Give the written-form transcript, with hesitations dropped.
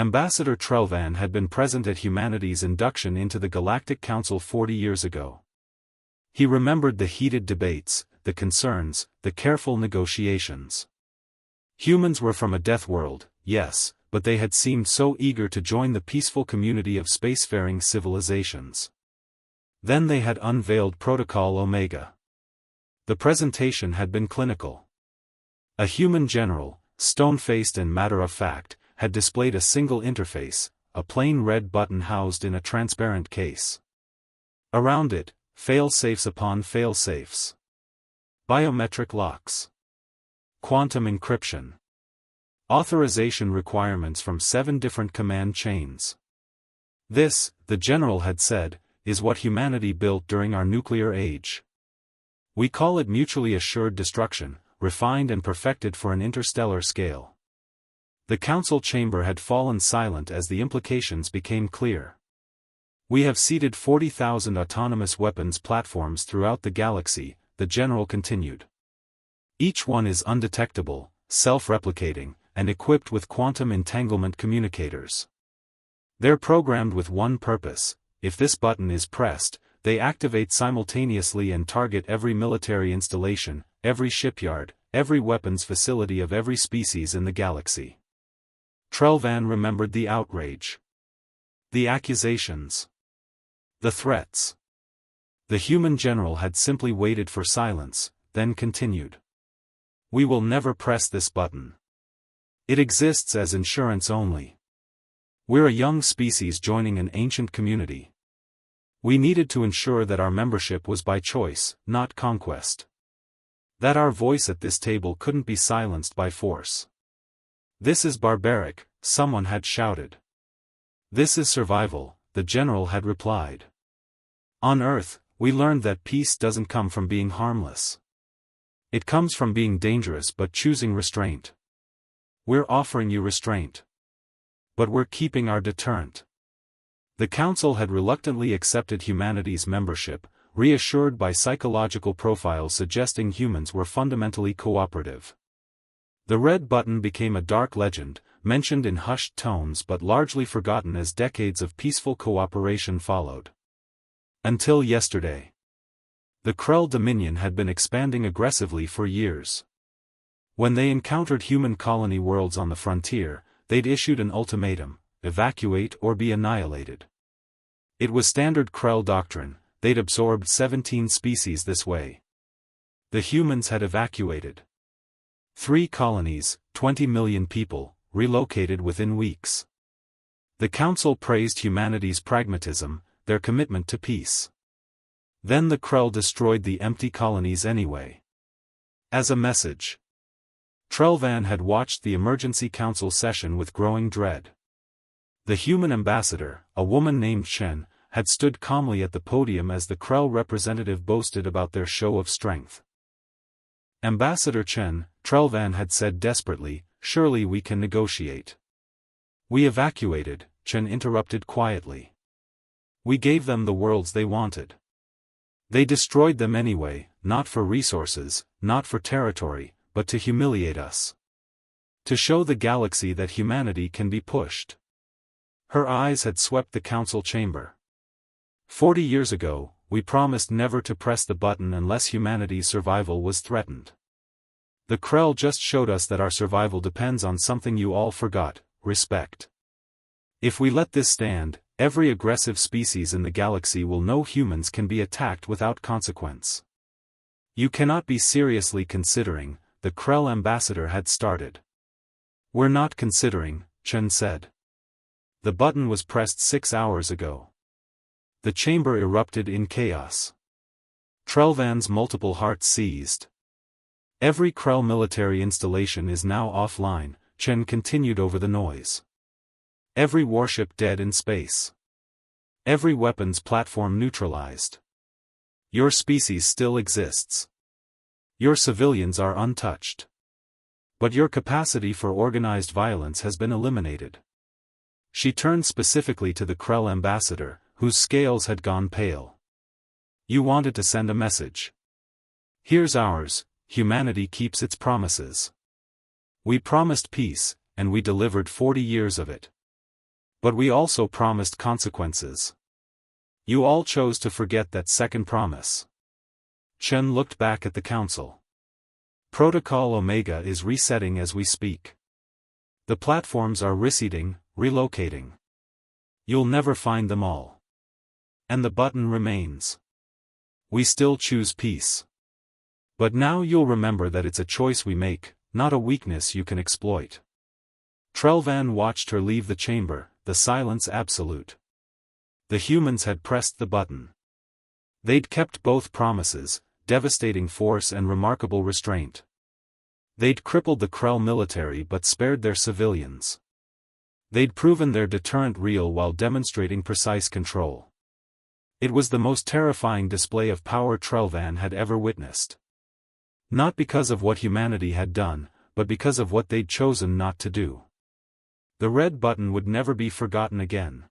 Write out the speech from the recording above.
Ambassador Trelvan had been present at humanity's induction into the Galactic Council 40 years ago. He remembered the heated debates, the concerns, the careful negotiations. Humans were from a death world, yes, but they had seemed so eager to join the peaceful community of spacefaring civilizations. Then they had unveiled Protocol Omega. The presentation had been clinical. A human general, stone-faced and matter-of-fact, had displayed a single interface, a plain red button housed in a transparent case. Around it, fail-safes upon fail-safes. Biometric locks. Quantum encryption. Authorization requirements from 7 different command chains. This, the general had said, is what humanity built during our nuclear age. We call it mutually assured destruction, refined and perfected for an interstellar scale. The council chamber had fallen silent as the implications became clear. We have seeded 40,000 autonomous weapons platforms throughout the galaxy, the general continued. Each one is undetectable, self-replicating, and equipped with quantum entanglement communicators. They're programmed with one purpose: if this button is pressed, they activate simultaneously and target every military installation, every shipyard, every weapons facility of every species in the galaxy. Trelvan remembered the outrage. The accusations. The threats. The human general had simply waited for silence, then continued. We will never press this button. It exists as insurance only. We're a young species joining an ancient community. We needed to ensure that our membership was by choice, not conquest. That our voice at this table couldn't be silenced by force. This is barbaric, someone had shouted. This is survival, the general had replied. On Earth, we learned that peace doesn't come from being harmless. It comes from being dangerous but choosing restraint. We're offering you restraint. But we're keeping our deterrent. The Council had reluctantly accepted humanity's membership, reassured by psychological profiles suggesting humans were fundamentally cooperative. The red button became a dark legend, mentioned in hushed tones but largely forgotten as decades of peaceful cooperation followed. Until yesterday. The Krell Dominion had been expanding aggressively for years. When they encountered human colony worlds on the frontier, they'd issued an ultimatum: evacuate or be annihilated. It was standard Krell doctrine, they'd absorbed 17 species this way. The humans had evacuated. 3 colonies, 20 million people, relocated within weeks. The Council praised humanity's pragmatism, their commitment to peace. Then the Krell destroyed the empty colonies anyway. As a message. Trelvan had watched the emergency council session with growing dread. The human ambassador, a woman named Chen, had stood calmly at the podium as the Krell representative boasted about their show of strength. Ambassador Chen, Trelvan had said desperately, surely we can negotiate. We evacuated, Chen interrupted quietly. We gave them the worlds they wanted. They destroyed them anyway, not for resources, not for territory, but to humiliate us. To show the galaxy that humanity can be pushed. Her eyes had swept the council chamber. 40 years ago, we promised never to press the button unless humanity's survival was threatened. The Krell just showed us that our survival depends on something you all forgot: respect. If we let this stand, every aggressive species in the galaxy will know humans can be attacked without consequence. You cannot be seriously considering, the Krell ambassador had started. We're not considering, Chen said. The button was pressed 6 hours ago. The chamber erupted in chaos. Trelvan's multiple hearts seized. Every Krell military installation is now offline, Chen continued over the noise. Every warship dead in space. Every weapons platform neutralized. Your species still exists. Your civilians are untouched. But your capacity for organized violence has been eliminated. She turned specifically to the Krell ambassador, whose scales had gone pale. You wanted to send a message. Here's ours: humanity keeps its promises. We promised peace, and we delivered 40 years of it. But we also promised consequences. You all chose to forget that second promise. Chen looked back at the council. Protocol Omega is resetting as we speak. The platforms are reseating, relocating. You'll never find them all. And the button remains. We still choose peace. But now you'll remember that it's a choice we make, not a weakness you can exploit. Trelvan watched her leave the chamber, the silence absolute. The humans had pressed the button. They'd kept both promises, devastating force and remarkable restraint. They'd crippled the Krell military but spared their civilians. They'd proven their deterrent real while demonstrating precise control. It was the most terrifying display of power Trelvan had ever witnessed. Not because of what humanity had done, but because of what they'd chosen not to do. The red button would never be forgotten again.